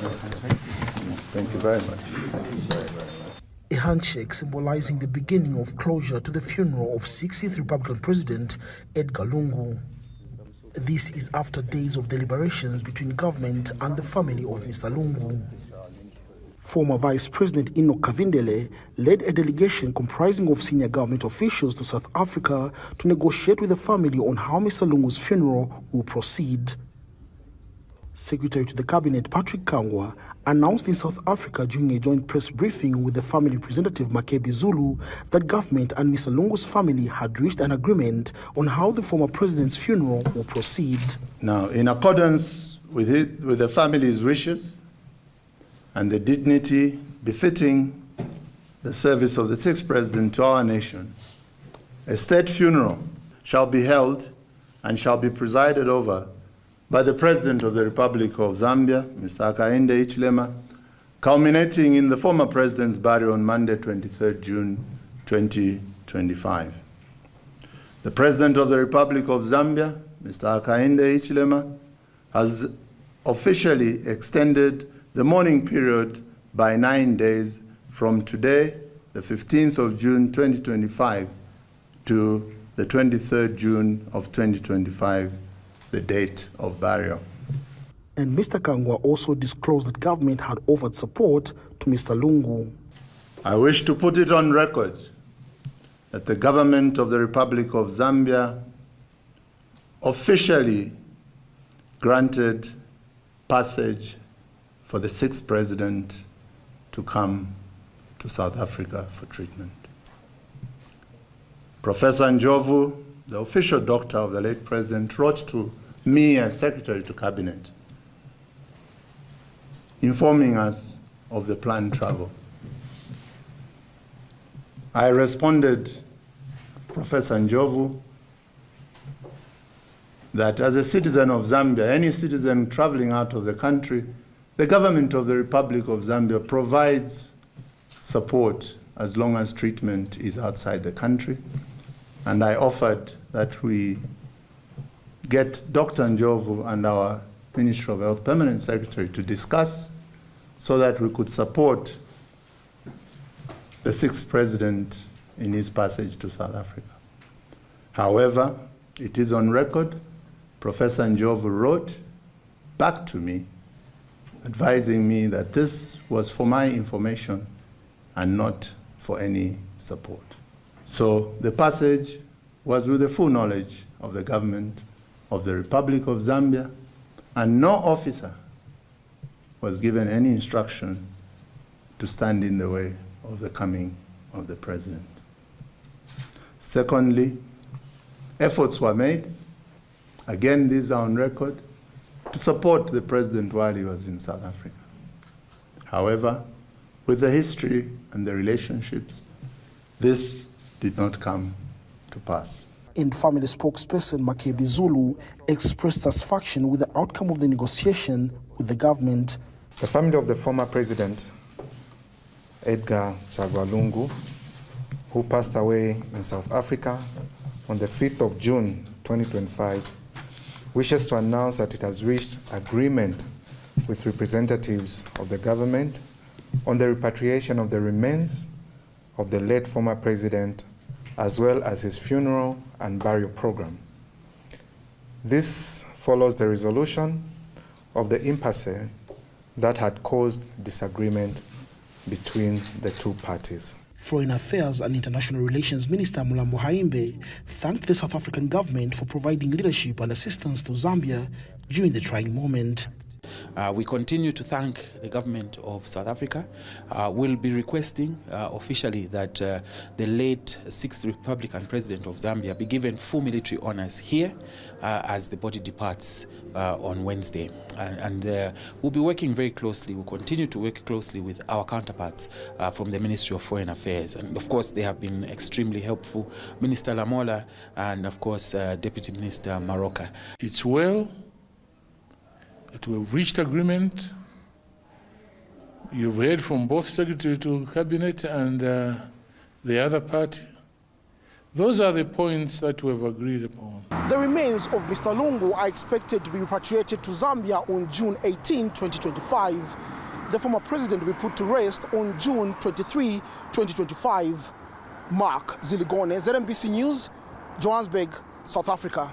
Thank you very much. A handshake symbolizing the beginning of closure to the funeral of 60th Republican President Edgar Lungu. This is after days of deliberations between government and the family of Mr. Lungu. Former Vice President Enoch Kavindele led a delegation comprising of senior government officials to South Africa to negotiate with the family on how Mr. Lungu's funeral will proceed. Secretary to the Cabinet Patrick Kangwa announced in South Africa during a joint press briefing with the family representative Makebi Zulu that government and Mr. Lungu's family had reached an agreement on how the former president's funeral will proceed. Now, in accordance with the family's wishes and the dignity befitting the service of the sixth president to our nation, a state funeral shall be held and shall be presided over by the President of the Republic of Zambia, Mr. Hakainde Hichilema, culminating in the former President's burial on Monday, 23rd June 2025. The President of the Republic of Zambia, Mr. Hakainde Hichilema, has officially extended the mourning period by 9 days from today, the 15th of June 2025, to the 23rd June of 2025, the date of burial. And Mr. Kangwa also disclosed that government had offered support to Mr. Lungu. I wish to put it on record that the government of the Republic of Zambia officially granted passage for the sixth president to come to South Africa for treatment. Professor Njovu, the official doctor of the late president, wrote to me as Secretary to Cabinet, informing us of the planned travel. I responded, Professor Njovu, that as a citizen of Zambia, any citizen traveling out of the country, the government of the Republic of Zambia provides support as long as treatment is outside the country. And I offered that we get Dr. Njovu and our Ministry of Health Permanent Secretary to discuss so that we could support the sixth president in his passage to South Africa. However, it is on record, Professor Njovu wrote back to me advising me that this was for my information and not for any support. So the passage was with the full knowledge of the government of the Republic of Zambia, and no officer was given any instruction to stand in the way of the coming of the president. Secondly, efforts were made, again these are on record, to support the president while he was in South Africa. However, with the history and the relationships, this did not come to pass. And family spokesperson Makebi Zulu expressed satisfaction with the outcome of the negotiation with the government. The family of the former president, Edgar Chagwa Lungu, who passed away in South Africa on the 5th of June 2025, wishes to announce that it has reached agreement with representatives of the government on the repatriation of the remains of the late former president, as well as his funeral and burial program. This follows the resolution of the impasse that had caused disagreement between the two parties. Foreign Affairs and International Relations Minister Mulambo Haimbe thanked the South African government for providing leadership and assistance to Zambia during the trying moment. We continue to thank the government of South Africa. We'll be requesting officially that the late 6th Republican President of Zambia be given full military honors here as the body departs on Wednesday. And we'll be working very closely, we'll continue to work closely with our counterparts from the Ministry of Foreign Affairs. And of course, they have been extremely helpful. Minister Lamola and of course, Deputy Minister Maroka. It's well that we've reached agreement. You've heard from both Secretary to Cabinet and the other party Those are the points that we have agreed upon. The remains of Mr. Lungu are expected to be repatriated to Zambia on June 18, 2025. The former president will be put to rest on June 23, 2025. Mark Ziligone, ZNBC News, Johannesburg, South Africa.